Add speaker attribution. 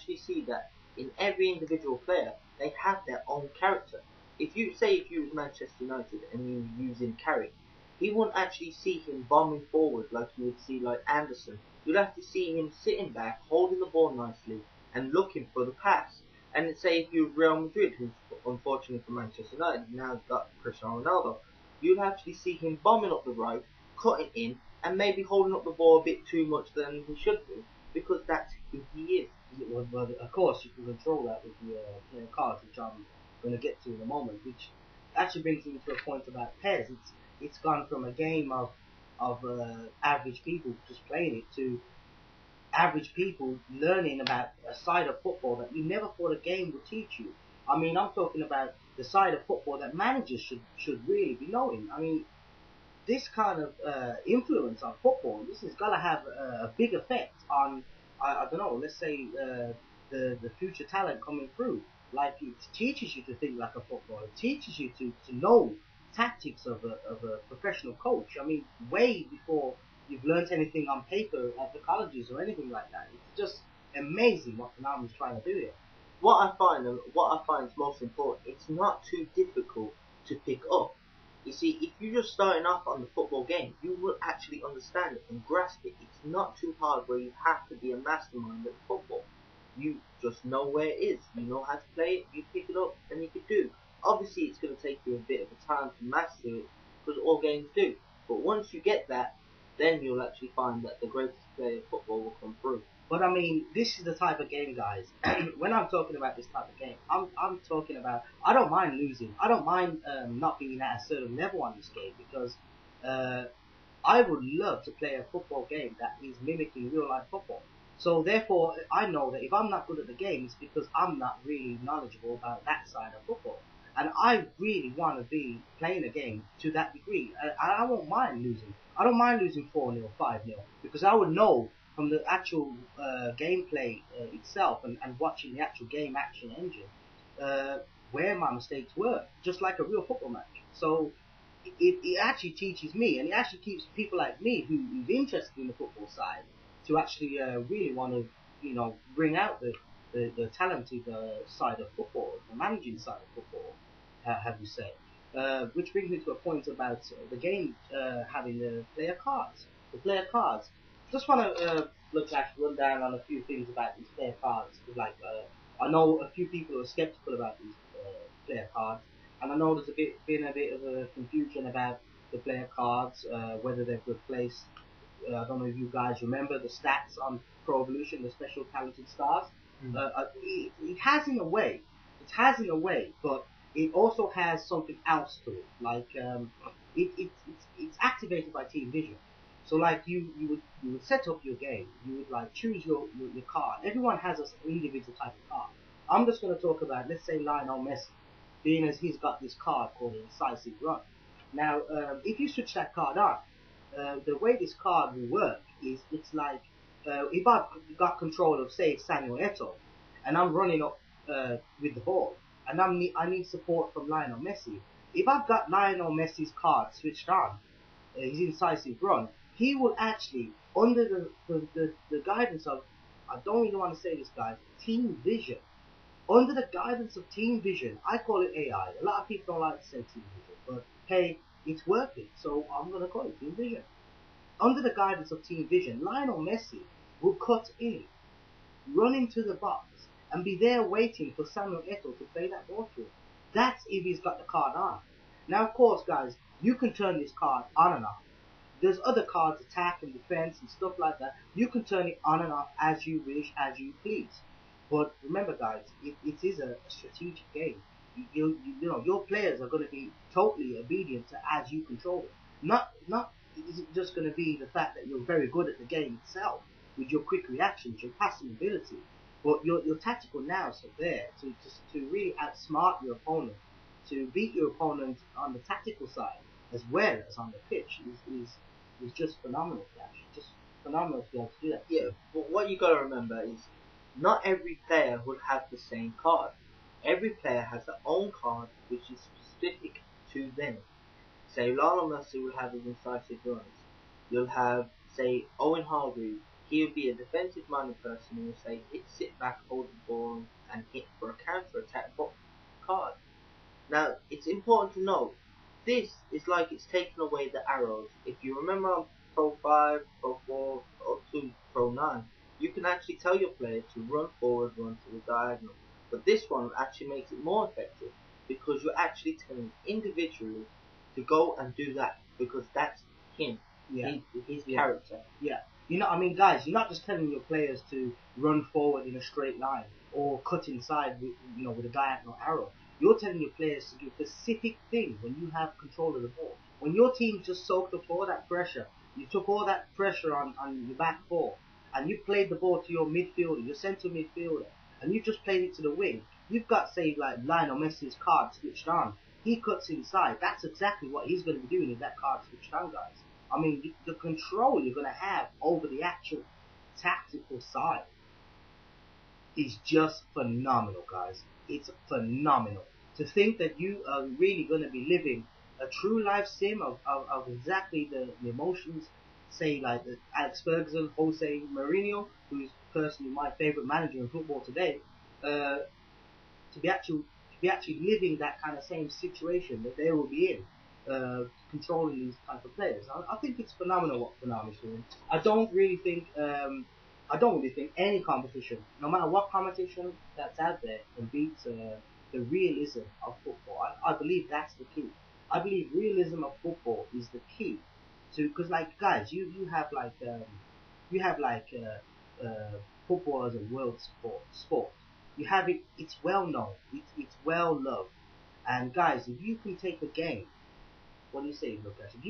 Speaker 1: actually see that in every individual player, they have their own character. If you was Manchester United and you use him carry, he wouldn't actually see him bombing forward like you would see like Anderson. You'd have to see him sitting back, holding the ball nicely, and looking for the pass. And say if you Real Madrid, who's unfortunately for Manchester United now got Cristiano Ronaldo, you'd actually see him bombing up the right, cutting in, and maybe holding up the ball a bit too much than he should do, because that's who he is.
Speaker 2: Well, of course, you can control that with the player cards, which I'm going to get to in a moment. Which actually brings me to a point about PES. It's gone from a game of average people just playing it to average people learning about a side of football that you never thought a game would teach you. I mean, I'm talking about the side of football that managers should really be knowing. I mean, this kind of influence on football, this has got to have a big effect on, I don't know, let's say the future talent coming through. Like, it teaches you to think like a footballer. It teaches you to know tactics of a professional coach. I mean, way before you've learnt anything on paper at the colleges or anything like that. It's just amazing what Konami's trying to do here.
Speaker 1: What I find is most important, it's not too difficult to pick up. You see, if you're just starting off on the football game, you will actually understand it and grasp it. It's not too hard where you have to be a mastermind at football. You just know where it is. You know how to play it. You pick it up and you can do. Obviously, it's going to take you a bit of a time to master it, because all games do. But once you get that, then you'll actually find that the greatest player of football will come through.
Speaker 2: But I mean, this is the type of game, guys. When I'm talking about this type of game, I'm talking about, I don't mind losing. I don't mind not being at a certain level on this game, because I would love to play a football game that is mimicking real life football. So therefore, I know that if I'm not good at the game, it's because I'm not really knowledgeable about that side of football. And I really want to be playing a game to that degree. I won't mind losing. I don't mind losing 4-0, 5-0, because I would know from the actual gameplay itself and watching the actual game action engine where my mistakes were, just like a real football match. So it actually teaches me, and it actually keeps people like me who's interested in the football side to actually really want to, bring out the talented side of football, the managing side of football, have you say. Which brings me to a point about the game having the player cards. The player cards. Just want to run down on a few things about these player cards. Like, I know a few people are skeptical about these player cards, and I know there's been a bit of a confusion about the player cards, whether they've replaced. I don't know if you guys remember the stats on Pro Evolution, the special talented stars. It has in a way. It has in a way, but it also has something else to it. Like it's activated by Team Vision. So like you would set up your game. You would like choose your card. Everyone has an individual type of card. I'm just going to talk about, let's say, Lionel Messi, being as he's got this card called a decisive run. Now, if you switch that card on, the way this card will work is it's like if I've got control of, say, Samuel Eto'o, and I'm running up with the ball, and I need support from Lionel Messi. If I've got Lionel Messi's card switched on, his incisive run, he will actually, under the guidance of, I don't really want to say this, guys, Team Vision. Under the guidance of Team Vision, I call it AI. A lot of people don't like to say Team Vision, but hey, it's working, so I'm going to call it Team Vision. Under the guidance of Team Vision, Lionel Messi will cut in, run into the box, and be there waiting for Samuel Eto'o to play that ball to him. That's if he's got the card on. Now, of course, guys, you can turn this card on and off. There's other cards, attack and defense and stuff like that. You can turn it on and off as you wish, as you please. But remember, guys, it is a strategic game. Your players are going to be totally obedient to as you control it. Not is it just going to be the fact that you're very good at the game itself with your quick reactions, your passing ability, but your tactical nous are there to really outsmart your opponent, to beat your opponent on the tactical side as well as on the pitch is just phenomenal, actually. Just phenomenal to be able to do that.
Speaker 1: Yeah, but what you got to remember is not every player would have the same card. Every player has their own card which is specific to them. Say Lionel Messi will have his incisive runs. You'll have, say, Owen Hargreaves, He'll be a defensive-minded person who will say, hit, sit back, hold the ball, and hit for a counter-attack card. Now, it's important to note, this is like it's taken away the arrows. If you remember on Pro 5, Pro 4, or 2, Pro 9, you can actually tell your player to run forward, run to the diagonal. But this one actually makes it more effective because you're actually telling individually to go and do that because that's him,
Speaker 2: Yeah.
Speaker 1: his character.
Speaker 2: Yeah. You know, I mean, guys, you're not just telling your players to run forward in a straight line or cut inside with, with a diagonal arrow. You're telling your players to do a specific thing when you have control of the ball. When your team just soaked up all that pressure, you took all that pressure on your back four, and you played the ball to your midfielder, your centre midfielder, and you just played it to the wing. You've got, say, like Lionel Messi's card switched on. He cuts inside. That's exactly what he's going to be doing if that card switched on, guys. I mean, the control you're going to have over the actual tactical side is just phenomenal, guys. It's phenomenal. To think that you are really going to be living a true life sim of exactly the emotions, say like the Alex Ferguson, Jose Mourinho, who's personally my favourite manager in football today, to be actually living that kind of same situation that they will be in, controlling these type of players. I think it's phenomenal what Konami's doing. I don't really think any competition, no matter what competition that's out there, can beat the realism of football. I believe that's the key. I believe realism of football is the key to, because like guys, you have like football as a world sport. You have it. It's well known. It's well loved. And guys, if you can take a game, what do you say, Lucas? If you